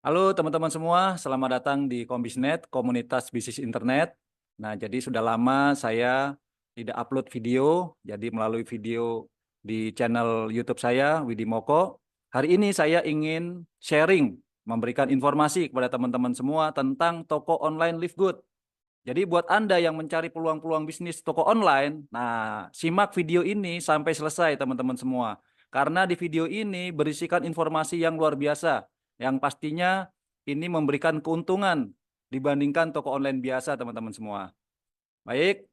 Halo teman-teman semua, selamat datang di Kombisnet, komunitas bisnis internet. Nah, jadi sudah lama saya tidak upload video, jadi melalui video di channel YouTube saya, Widi Moko. Hari ini saya ingin sharing, memberikan informasi kepada teman-teman semua tentang toko online Live Good. Jadi buat Anda yang mencari peluang-peluang bisnis toko online, nah simak video ini sampai selesai teman-teman semua. Karena di video ini berisikan informasi yang luar biasa yang pastinya ini memberikan keuntungan dibandingkan toko online biasa teman-teman semua. Baik,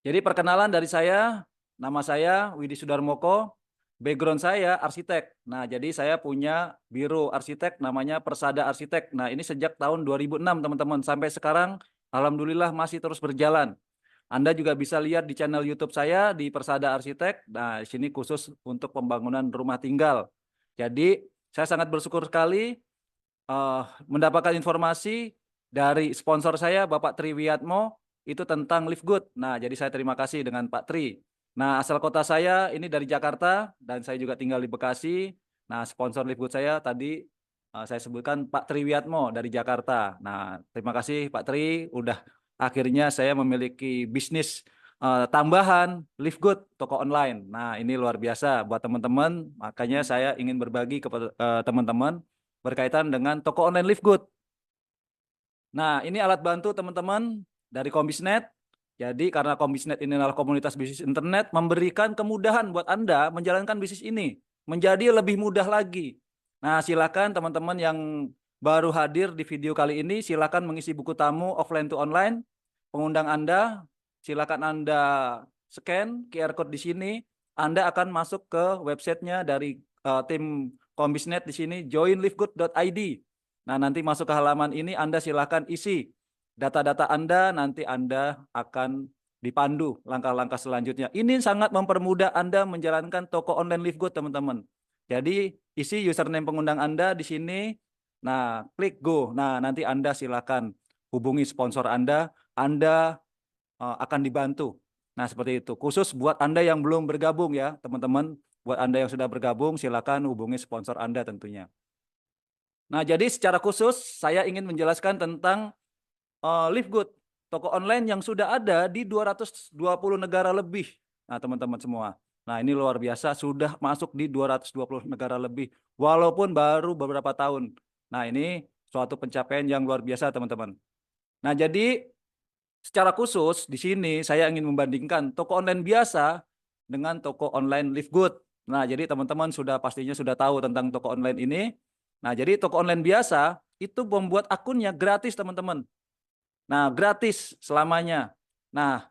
jadi perkenalan dari saya, nama saya Widi Sudarmoko, background saya arsitek. Nah, jadi saya punya biro arsitek namanya Persada Arsitek. Nah, ini sejak tahun 2006 teman-teman, sampai sekarang alhamdulillah masih terus berjalan. Anda juga bisa lihat di channel YouTube saya di Persada Arsitek. Nah, di sini khusus untuk pembangunan rumah tinggal. Jadi, saya sangat bersyukur sekali mendapatkan informasi dari sponsor saya, Bapak Tri Wiatmo, itu tentang Live Good. Nah, jadi saya terima kasih dengan Pak Tri. Nah, asal kota saya ini dari Jakarta dan saya juga tinggal di Bekasi. Nah, sponsor Live Good saya tadi saya sebutkan Pak Tri Wiatmo dari Jakarta. Nah, terima kasih Pak Tri, udah akhirnya saya memiliki bisnis tambahan Live Good toko online. Nah, ini luar biasa buat teman-teman. Makanya saya ingin berbagi kepada teman-teman berkaitan dengan toko online Live Good. Nah, ini alat bantu teman-teman dari Kombisnet. Jadi karena Kombisnet ini adalah komunitas bisnis internet, memberikan kemudahan buat Anda menjalankan bisnis ini menjadi lebih mudah lagi. Nah, silakan teman-teman yang baru hadir di video kali ini, silakan mengisi buku tamu offline to online. Pengundang Anda, silakan Anda scan QR code di sini. Anda akan masuk ke websitenya dari tim Kombisnet di sini, joinlivegood.id. Nah, nanti masuk ke halaman ini, Anda silakan isi data-data Anda, nanti Anda akan dipandu langkah-langkah selanjutnya. Ini sangat mempermudah Anda menjalankan toko online Live Good, teman-teman. Jadi, isi username pengundang Anda di sini. Nah, klik go. Nah, nanti Anda silakan hubungi sponsor Anda akan dibantu. Nah, seperti itu. Khusus buat Anda yang belum bergabung ya, teman-teman. Buat Anda yang sudah bergabung, silakan hubungi sponsor Anda tentunya. Nah, jadi secara khusus saya ingin menjelaskan tentang Live Good, toko online yang sudah ada di 220 negara lebih. Nah, teman-teman semua. Nah, ini luar biasa, sudah masuk di 220 negara lebih, walaupun baru beberapa tahun. Nah, ini suatu pencapaian yang luar biasa, teman-teman. Nah, jadi secara khusus di sini saya ingin membandingkan toko online biasa dengan toko online Live Good. Nah, jadi teman-teman pastinya sudah tahu tentang toko online ini. Nah, jadi toko online biasa itu membuat akunnya gratis, teman-teman. Nah, gratis selamanya. Nah,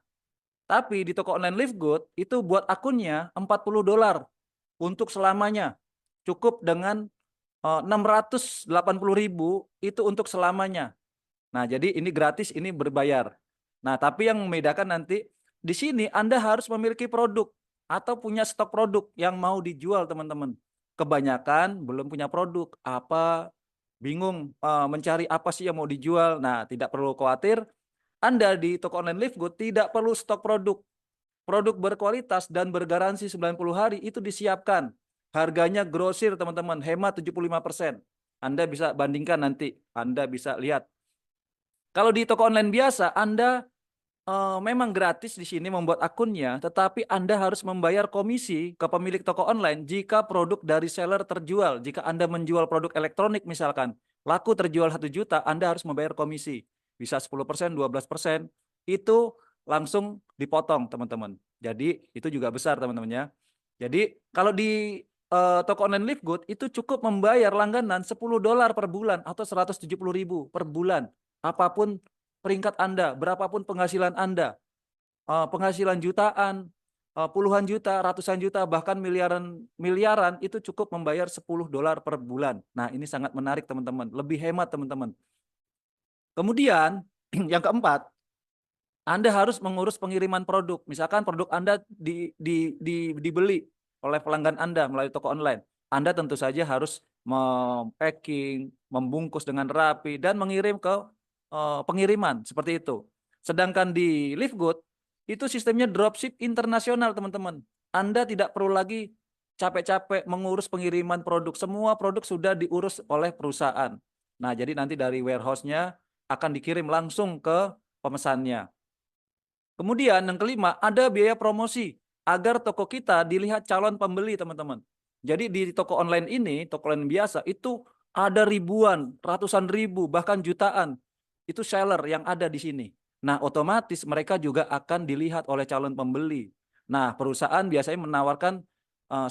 tapi di toko online Live Good itu buat akunnya $40 untuk selamanya. Cukup dengan 680.000 itu untuk selamanya. Nah, jadi ini gratis, ini berbayar. Nah, tapi yang membedakan nanti di sini Anda harus memiliki produk atau punya stok produk yang mau dijual, teman-teman. Kebanyakan belum punya produk, bingung mencari apa sih yang mau dijual. Nah, tidak perlu khawatir, Anda di toko online Live Good tidak perlu stok produk. Produk berkualitas dan bergaransi 90 hari itu disiapkan. Harganya grosir, teman-teman, hemat 75%. Anda bisa bandingkan nanti, Anda bisa lihat. Kalau di toko online biasa, Anda memang gratis di sini membuat akunnya, tetapi Anda harus membayar komisi ke pemilik toko online jika produk dari seller terjual. Jika Anda menjual produk elektronik misalkan, laku terjual 1 juta, Anda harus membayar komisi. Bisa 10%, 12%, itu langsung dipotong, teman-teman. Jadi itu juga besar, teman-teman ya. Jadi kalau di toko online Live Good itu cukup membayar langganan $10 per bulan atau 170.000 per bulan. Apapun peringkat Anda, berapapun penghasilan Anda, penghasilan jutaan, puluhan juta, ratusan juta, bahkan miliaran miliaran itu cukup membayar $10 per bulan. Nah, ini sangat menarik, teman-teman. Lebih hemat, teman-teman. Kemudian yang keempat, Anda harus mengurus pengiriman produk. Misalkan produk Anda dibeli oleh pelanggan Anda melalui toko online. Anda tentu saja harus mempacking, membungkus dengan rapi, dan mengirim ke pengiriman seperti itu. Sedangkan di Live Good itu sistemnya dropship internasional, teman-teman. Anda tidak perlu lagi capek-capek mengurus pengiriman produk. Semua produk sudah diurus oleh perusahaan. Nah, jadi nanti dari warehouse-nya akan dikirim langsung ke pemesannya. Kemudian yang kelima, ada biaya promosi agar toko kita dilihat calon pembeli, teman-teman. Jadi di toko online ini, toko online biasa, itu ada ribuan, ratusan ribu, bahkan jutaan. Itu seller yang ada di sini. Nah, otomatis mereka juga akan dilihat oleh calon pembeli. Nah, perusahaan biasanya menawarkan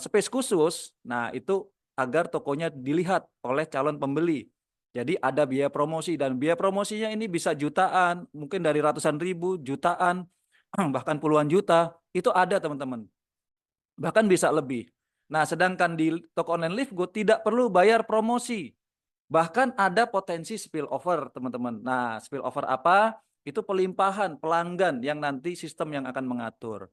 space khusus, nah itu agar tokonya dilihat oleh calon pembeli. Jadi ada biaya promosi, dan biaya promosinya ini bisa jutaan, mungkin dari ratusan ribu, jutaan, bahkan puluhan juta, itu ada teman-teman. Bahkan bisa lebih. Nah, sedangkan di toko online Livegood tidak perlu bayar promosi. Bahkan ada potensi spillover, teman-teman. Nah, spillover apa? Itu pelimpahan pelanggan yang nanti sistem yang akan mengatur.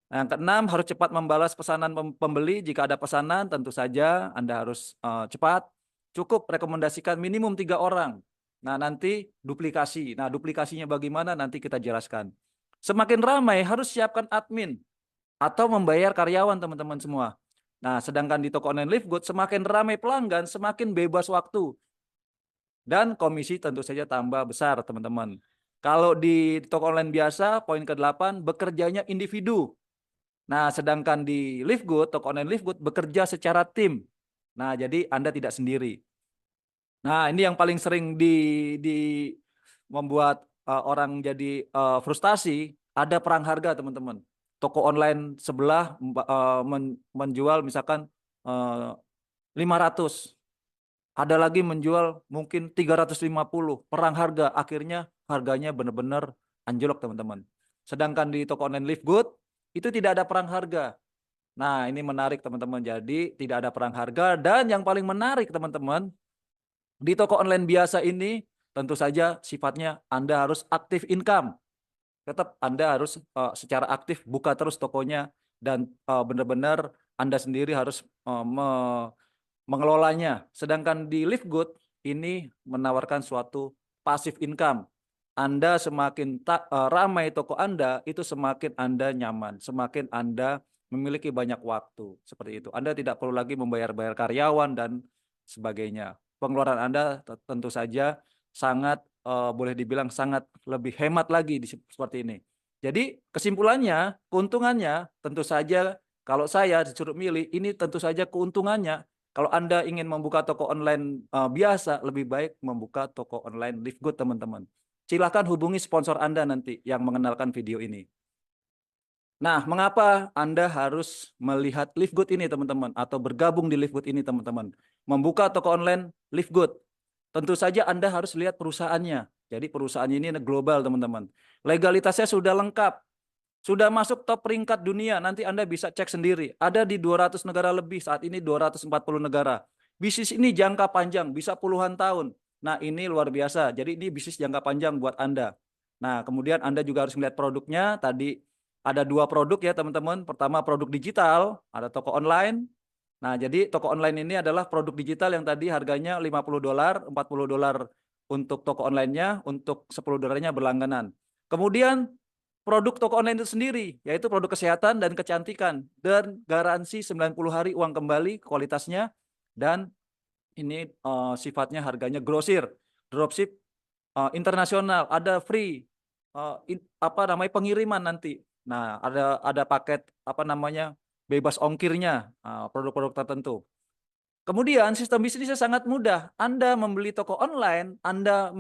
Nah, yang keenam, harus cepat membalas pesanan pembeli. Jika ada pesanan, tentu saja Anda harus cepat. Cukup rekomendasikan minimum 3 orang. Nah, nanti duplikasi. Nah, duplikasinya bagaimana nanti kita jelaskan. Semakin ramai harus siapkan admin atau membayar karyawan, teman-teman semua. Nah, sedangkan di toko online Livegood, semakin ramai pelanggan, semakin bebas waktu. Dan komisi tentu saja tambah besar, teman-teman. Kalau di toko online biasa, poin ke-8, bekerjanya individu. Nah, sedangkan di Livegood, toko online Livegood bekerja secara tim. Nah, jadi Anda tidak sendiri. Nah, ini yang paling sering di membuat orang jadi frustasi, ada perang harga, teman-teman. Toko online sebelah menjual misalkan 500. Ada lagi menjual mungkin 350. Perang harga, akhirnya harganya benar-benar anjlok, teman-teman. Sedangkan di toko online Livegood itu tidak ada perang harga. Nah, ini menarik, teman-teman. Jadi tidak ada perang harga, dan yang paling menarik, teman-teman, di toko online biasa ini tentu saja sifatnya Anda harus aktif income. Tetap Anda harus secara aktif buka terus tokonya, dan benar-benar Anda sendiri harus mengelolanya. Sedangkan di Livegood ini menawarkan suatu passive income. Anda semakin ramai toko Anda, itu semakin Anda nyaman, semakin Anda memiliki banyak waktu. Seperti itu. Anda tidak perlu lagi membayar-bayar karyawan dan sebagainya. Pengeluaran Anda tentu saja sangat boleh dibilang sangat lebih hemat lagi seperti ini. Jadi kesimpulannya, keuntungannya tentu saja kalau saya disuruh milih, ini tentu saja keuntungannya. Kalau Anda ingin membuka toko online biasa, lebih baik membuka toko online Livegood, teman-teman. Silakan hubungi sponsor Anda nanti yang mengenalkan video ini. Nah, mengapa Anda harus melihat Livegood ini, teman-teman, atau bergabung di Livegood ini, teman-teman? Membuka toko online Livegood. Tentu saja Anda harus lihat perusahaannya. Jadi perusahaannya ini global, teman-teman. Legalitasnya sudah lengkap. Sudah masuk top peringkat dunia, nanti Anda bisa cek sendiri. Ada di 200 negara lebih, saat ini 240 negara. Bisnis ini jangka panjang, bisa puluhan tahun. Nah, ini luar biasa. Jadi ini bisnis jangka panjang buat Anda. Nah, kemudian Anda juga harus melihat produknya. Tadi ada 2 produk ya, teman-teman. Pertama produk digital, ada toko online. Nah, jadi toko online ini adalah produk digital yang tadi harganya $50, $40 untuk toko online-nya, untuk $10-nya berlangganan. Kemudian produk toko online itu sendiri, yaitu produk kesehatan dan kecantikan, dan garansi 90 hari uang kembali kualitasnya, dan ini sifatnya harganya grosir, dropship internasional, ada free pengiriman nanti. Nah, ada paket bebas ongkirnya, produk-produk tertentu. Kemudian sistem bisnisnya sangat mudah. Anda membeli toko online, Anda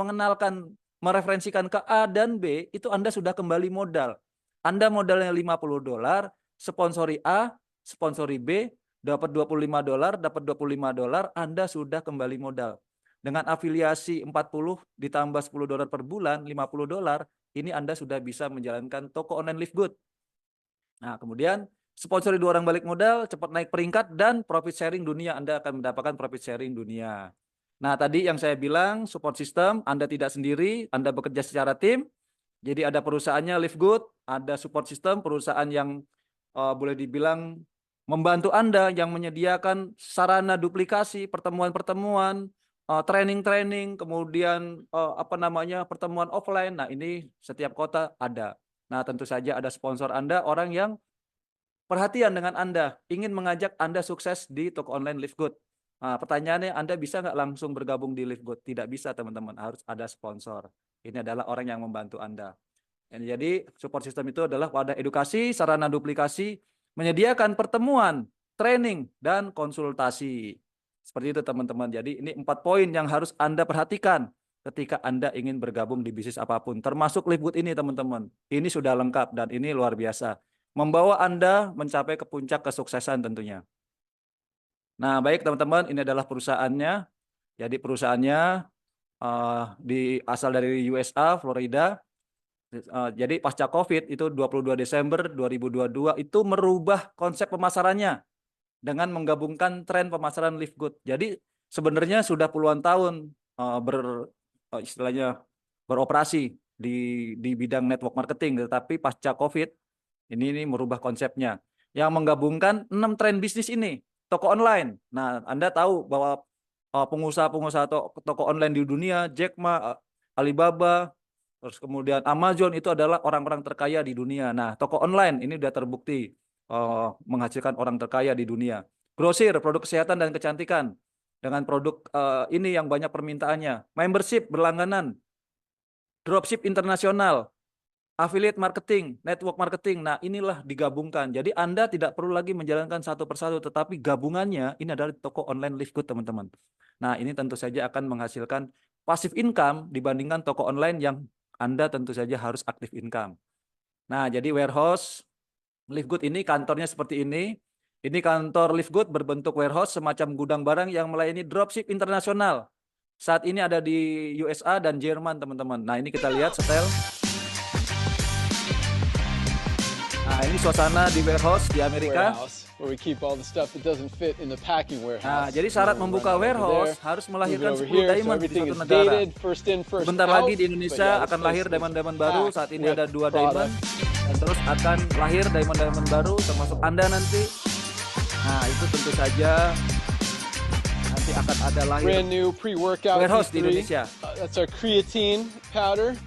mereferensikan ke A dan B, itu Anda sudah kembali modal. Anda modalnya $50, sponsori A, sponsori B, dapat $25, dapat $25, Anda sudah kembali modal. Dengan afiliasi 40 ditambah $10 per bulan, $50, ini Anda sudah bisa menjalankan toko online Livegood. Nah, kemudian sponsori 2 orang balik modal, cepat naik peringkat, dan profit sharing dunia. Anda akan mendapatkan profit sharing dunia. Nah, tadi yang saya bilang, support system, Anda tidak sendiri, Anda bekerja secara tim. Jadi ada perusahaannya Livegood, ada support system, perusahaan yang boleh dibilang membantu Anda, yang menyediakan sarana duplikasi, pertemuan-pertemuan, training-training, kemudian pertemuan offline. Nah, ini setiap kota ada. Nah, tentu saja ada sponsor Anda, orang yang perhatian dengan Anda, ingin mengajak Anda sukses di toko online Livegood. Nah, pertanyaannya, Anda bisa nggak langsung bergabung di Livegood? Tidak bisa, teman-teman. Harus ada sponsor. Ini adalah orang yang membantu Anda. Jadi support system itu adalah wadah edukasi, sarana duplikasi, menyediakan pertemuan, training, dan konsultasi. Seperti itu teman-teman. Jadi ini 4 poin yang harus Anda perhatikan ketika Anda ingin bergabung di bisnis apapun. Termasuk Livegood ini teman-teman. Ini sudah lengkap dan ini luar biasa. Membawa Anda mencapai ke puncak kesuksesan tentunya. Nah baik teman-teman, ini adalah perusahaannya. Jadi perusahaannya asal dari USA, Florida. Jadi pasca COVID itu 22 Desember 2022 itu merubah konsep pemasarannya dengan menggabungkan tren pemasaran Livegood. Jadi sebenarnya sudah puluhan tahun istilahnya beroperasi di bidang network marketing, tetapi pasca COVID ini merubah konsepnya yang menggabungkan 6 tren bisnis ini. Toko online. Nah, Anda tahu bahwa pengusaha-pengusaha toko online di dunia, Jack Ma, Alibaba, terus kemudian Amazon itu adalah orang-orang terkaya di dunia. Nah, toko online ini sudah terbukti menghasilkan orang terkaya di dunia. Grosir, produk kesehatan dan kecantikan. Dengan produk ini yang banyak permintaannya. Membership, berlangganan. Dropship internasional. Affiliate marketing, network marketing. Nah, inilah digabungkan. Jadi Anda tidak perlu lagi menjalankan satu persatu, tetapi gabungannya ini adalah toko online Livegood, teman-teman. Nah, ini tentu saja akan menghasilkan passive income dibandingkan toko online yang Anda tentu saja harus aktif income. Nah, jadi warehouse Livegood ini kantornya seperti ini. Ini kantor Livegood berbentuk warehouse semacam gudang barang yang melayani dropship internasional. Saat ini ada di USA dan Jerman, teman-teman. Nah, ini kita lihat setel. Nah, ini suasana di warehouse di Amerika. Nah, jadi syarat membuka warehouse harus melahirkan 10 diamond di suatu negara. Sebentar lagi di Indonesia akan lahir diamond-diamond baru. Saat ini ada 2 diamond. Dan terus akan lahir diamond-diamond baru, termasuk Anda nanti. Nah, itu tentu saja nanti akan ada lahir warehouse di Indonesia. That's our creatine powder.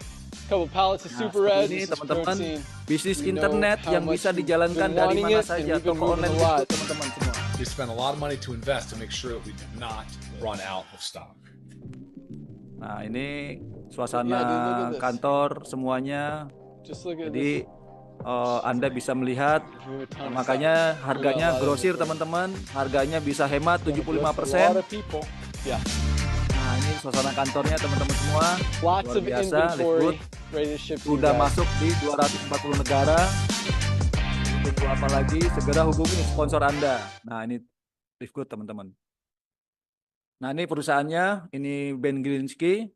Couple pallets of super red. Ini teman-teman, bisnis internet yang bisa dijalankan dari mana saja, toko online itu teman-teman semua. We spent a lot of money to invest to make sure that we do not run out of stock. Nah, ini suasana kantor semuanya. Jadi Anda bisa melihat, makanya harganya grosir teman-teman, harganya bisa hemat 75%. Nah, ini suasana kantornya teman-teman semua, luar biasa. Livegood sudah masuk di 240 negara. Tunggu apa lagi? Segera hubungi sponsor Anda. Nah, ini Livegood teman-teman. Nah, ini perusahaannya, ini Ben Glinsky,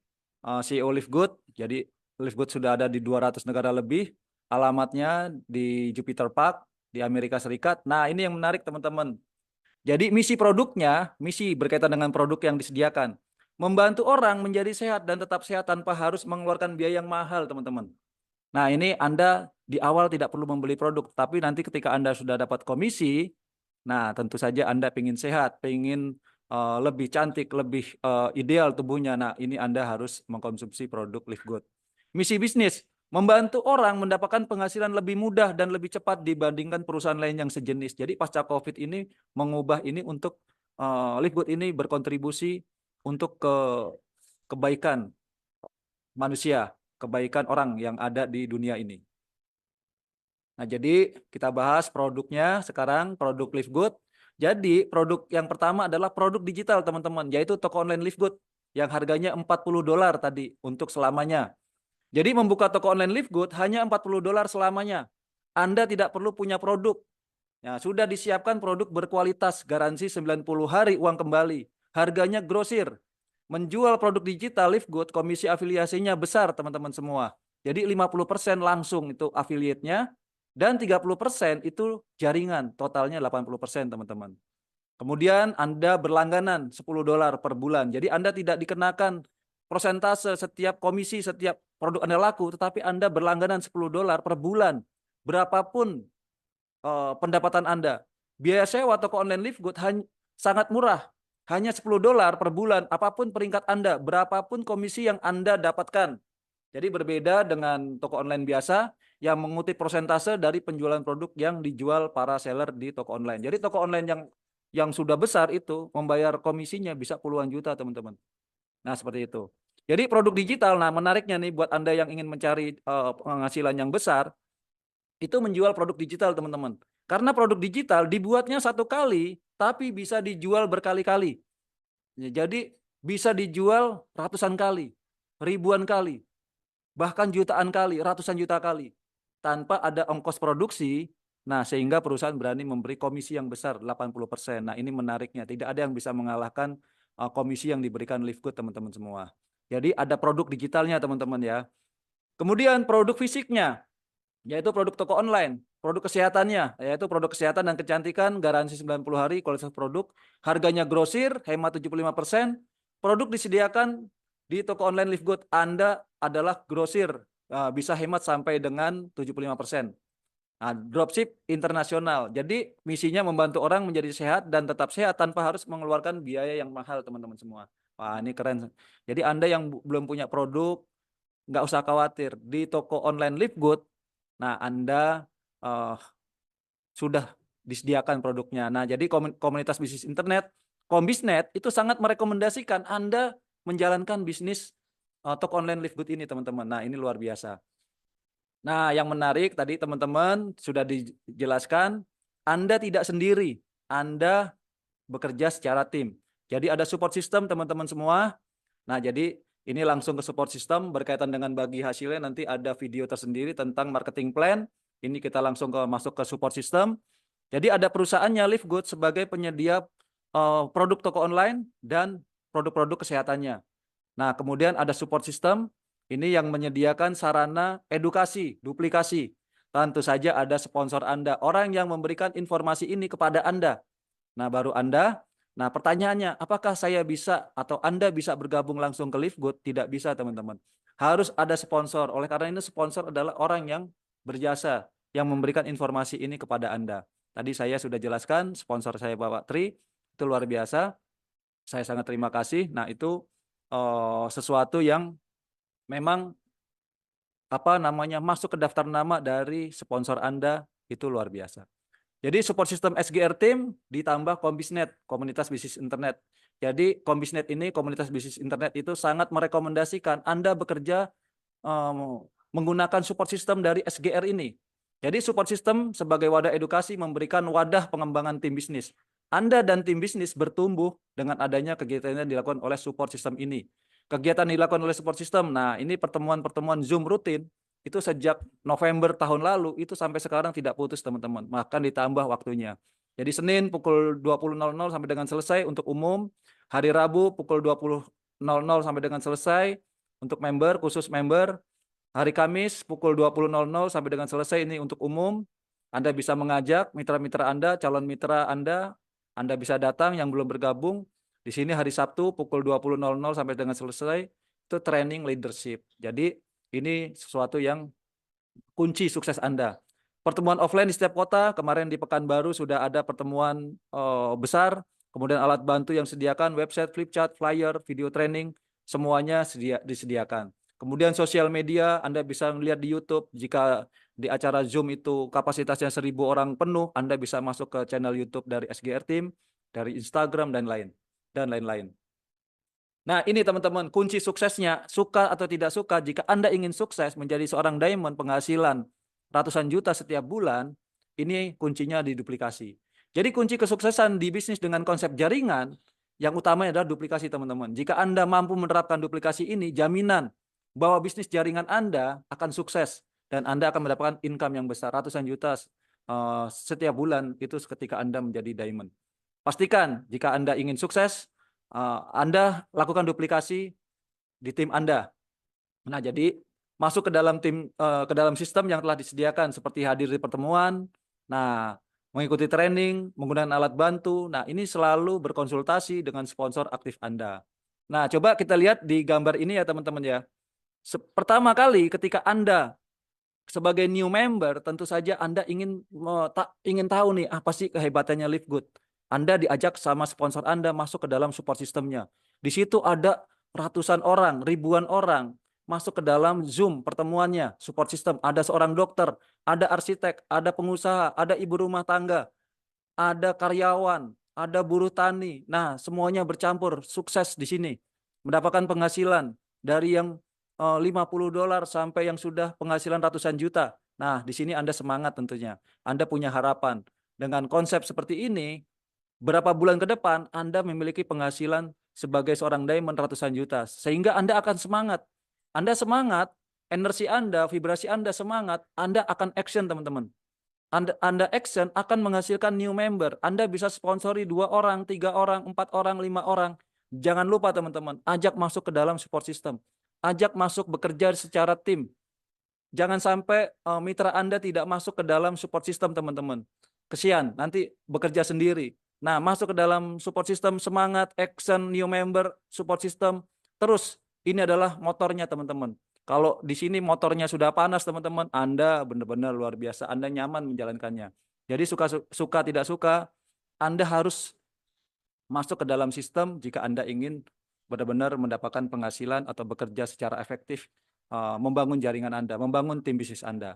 CEO Livegood. Jadi Livegood sudah ada di 200 negara lebih. Alamatnya di Jupiter Park di Amerika Serikat. Nah, ini yang menarik teman-teman. Jadi misi produknya, misi berkaitan dengan produk yang disediakan. Membantu orang menjadi sehat dan tetap sehat tanpa harus mengeluarkan biaya yang mahal, teman-teman. Nah, ini Anda di awal tidak perlu membeli produk, tapi nanti ketika Anda sudah dapat komisi, nah tentu saja Anda ingin sehat, ingin lebih cantik, lebih ideal tubuhnya. Nah, ini Anda harus mengkonsumsi produk Livegood. Misi bisnis, membantu orang mendapatkan penghasilan lebih mudah dan lebih cepat dibandingkan perusahaan lain yang sejenis. Jadi pasca COVID ini mengubah ini untuk Livegood ini berkontribusi untuk kebaikan manusia, kebaikan orang yang ada di dunia ini. Nah, jadi kita bahas produknya sekarang, produk Livegood. Jadi produk yang pertama adalah produk digital teman-teman, yaitu toko online Livegood yang harganya $40 tadi untuk selamanya. Jadi membuka toko online Livegood hanya $40 selamanya. Anda tidak perlu punya produk. Ya, sudah disiapkan produk berkualitas, garansi 90 hari uang kembali. Harganya grosir. Menjual produk digital Livegood, komisi afiliasinya besar teman-teman semua. Jadi 50% langsung itu affiliate-nya dan 30% itu jaringan, totalnya 80% teman-teman. Kemudian Anda berlangganan $10 per bulan. Jadi Anda tidak dikenakan persentase setiap komisi setiap produk Anda laku, tetapi Anda berlangganan $10 per bulan. Berapapun pendapatan Anda. Biaya sewa toko online Livegood sangat murah. Hanya $10 per bulan, apapun peringkat Anda, berapapun komisi yang Anda dapatkan. Jadi berbeda dengan toko online biasa yang mengutip persentase dari penjualan produk yang dijual para seller di toko online. Jadi toko online yang sudah besar itu membayar komisinya bisa puluhan juta, teman-teman. Nah, seperti itu. Jadi produk digital, nah menariknya nih buat Anda yang ingin mencari penghasilan yang besar, itu menjual produk digital, teman-teman. Karena produk digital dibuatnya satu kali, tapi bisa dijual berkali-kali. Jadi bisa dijual ratusan kali, ribuan kali, bahkan jutaan kali, ratusan juta kali, tanpa ada ongkos produksi. Nah, sehingga perusahaan berani memberi komisi yang besar, 80%. Nah, ini menariknya. Tidak ada yang bisa mengalahkan komisi yang diberikan Livegood, teman-teman semua. Jadi ada produk digitalnya, teman-teman ya. Kemudian produk fisiknya, yaitu produk toko online. Produk kesehatannya, yaitu produk kesehatan dan kecantikan, garansi 90 hari, kualitas produk, harganya grosir, hemat 75%. Produk disediakan di toko online Livegood. Anda adalah grosir, bisa hemat sampai dengan 75%. Nah, dropship internasional. Jadi misinya membantu orang menjadi sehat dan tetap sehat tanpa harus mengeluarkan biaya yang mahal, teman-teman semua. Wah, ini keren. Jadi Anda yang belum punya produk, nggak usah khawatir. Di toko online Livegood, nah Anda sudah disediakan produknya. Nah, jadi komunitas bisnis internet, Kombisnet, itu sangat merekomendasikan Anda menjalankan bisnis toko online Livegood ini, teman-teman. Nah, ini luar biasa. Nah, yang menarik tadi teman-teman sudah dijelaskan, Anda tidak sendiri, Anda bekerja secara tim. Jadi ada support system, teman-teman semua. Nah, jadi ini langsung ke support system berkaitan dengan bagi hasilnya, nanti ada video tersendiri tentang marketing plan. Ini kita langsung masuk ke support system. Jadi ada perusahaannya Livegood sebagai penyedia produk toko online dan produk-produk kesehatannya. Nah, kemudian ada support system. Ini yang menyediakan sarana edukasi, duplikasi. Tentu saja ada sponsor Anda, orang yang memberikan informasi ini kepada Anda. Nah, baru Anda. Nah, pertanyaannya, apakah saya bisa atau Anda bisa bergabung langsung ke Livegood? Tidak bisa, teman-teman. Harus ada sponsor. Oleh karena ini sponsor adalah orang yang berjasa, yang memberikan informasi ini kepada Anda. Tadi saya sudah jelaskan, sponsor saya Bapak Tri, itu luar biasa. Saya sangat terima kasih. Nah, itu sesuatu yang memang masuk ke daftar nama dari sponsor Anda, itu luar biasa. Jadi support system SGR Team ditambah Kombisnet, komunitas bisnis internet. Jadi Kombisnet ini, komunitas bisnis internet itu sangat merekomendasikan Anda bekerja menggunakan support system dari SGR ini. Jadi support system sebagai wadah edukasi memberikan wadah pengembangan tim bisnis. Anda dan tim bisnis bertumbuh dengan adanya kegiatan yang dilakukan oleh support system ini. Kegiatan dilakukan oleh support system, nah ini pertemuan-pertemuan Zoom rutin, itu sejak November tahun lalu, itu sampai sekarang tidak putus, teman-teman. Bahkan ditambah waktunya. Jadi Senin pukul 20.00 sampai dengan selesai untuk umum. Hari Rabu pukul 20.00 sampai dengan selesai untuk member, khusus member. Hari Kamis pukul 20.00 sampai dengan selesai ini untuk umum. Anda bisa mengajak mitra-mitra Anda, calon mitra Anda bisa datang yang belum bergabung. Di sini hari Sabtu pukul 20.00 sampai dengan selesai itu training leadership. Jadi ini sesuatu yang kunci sukses Anda. Pertemuan offline di setiap kota, kemarin di Pekanbaru sudah ada pertemuan besar, kemudian alat bantu yang disediakan, website, flipchart, flyer, video training, semuanya disediakan. Kemudian sosial media, Anda bisa melihat di YouTube, jika di acara Zoom itu kapasitasnya 1.000 orang penuh, Anda bisa masuk ke channel YouTube dari SGR Team, dari Instagram, dan lain-lain. Nah, ini teman-teman, kunci suksesnya, suka atau tidak suka, jika Anda ingin sukses menjadi seorang diamond penghasilan ratusan juta setiap bulan, ini kuncinya di duplikasi. Jadi kunci kesuksesan di bisnis dengan konsep jaringan, yang utamanya adalah duplikasi, teman-teman. Jika Anda mampu menerapkan duplikasi ini, jaminan bahwa bisnis jaringan Anda akan sukses, dan Anda akan mendapatkan income yang besar, ratusan juta setiap bulan, itu ketika Anda menjadi diamond. Pastikan jika Anda ingin sukses, Anda lakukan duplikasi di tim Anda. Nah, jadi masuk ke dalam tim, ke dalam sistem yang telah disediakan seperti hadir di pertemuan, nah mengikuti training, menggunakan alat bantu. Nah, ini selalu berkonsultasi dengan sponsor aktif Anda. Nah, coba kita lihat di gambar ini ya teman-teman ya. Pertama kali ketika Anda sebagai new member, tentu saja Anda ingin tahu nih apa sih kehebatannya Livegood. Anda diajak sama sponsor Anda masuk ke dalam support sistemnya. Di situ ada ratusan orang, ribuan orang masuk ke dalam Zoom pertemuannya, support system, ada seorang dokter, ada arsitek, ada pengusaha, ada ibu rumah tangga, ada karyawan, ada buruh tani. Nah, semuanya bercampur, sukses di sini. Mendapatkan penghasilan dari yang $50 sampai yang sudah penghasilan ratusan juta. Nah, di sini Anda semangat tentunya. Anda punya harapan. Dengan konsep seperti ini, berapa bulan ke depan Anda memiliki penghasilan sebagai seorang diamond ratusan juta. Sehingga Anda akan semangat. Anda semangat, energi Anda, vibrasi Anda semangat, Anda akan action teman-teman. Anda action akan menghasilkan new member. Anda bisa sponsori 2 orang, 3 orang, 4 orang, 5 orang. Jangan lupa teman-teman, ajak masuk ke dalam support system. Ajak masuk bekerja secara tim. Jangan sampai mitra Anda tidak masuk ke dalam support system teman-teman. Kesian, nanti bekerja sendiri. Nah, masuk ke dalam support system, semangat, action, new member, support system. Terus, ini adalah motornya teman-teman. Kalau di sini motornya sudah panas teman-teman, Anda benar-benar luar biasa. Anda nyaman menjalankannya. Jadi suka tidak suka, Anda harus masuk ke dalam sistem jika Anda ingin benar-benar mendapatkan penghasilan atau bekerja secara efektif, membangun jaringan Anda, membangun tim bisnis Anda.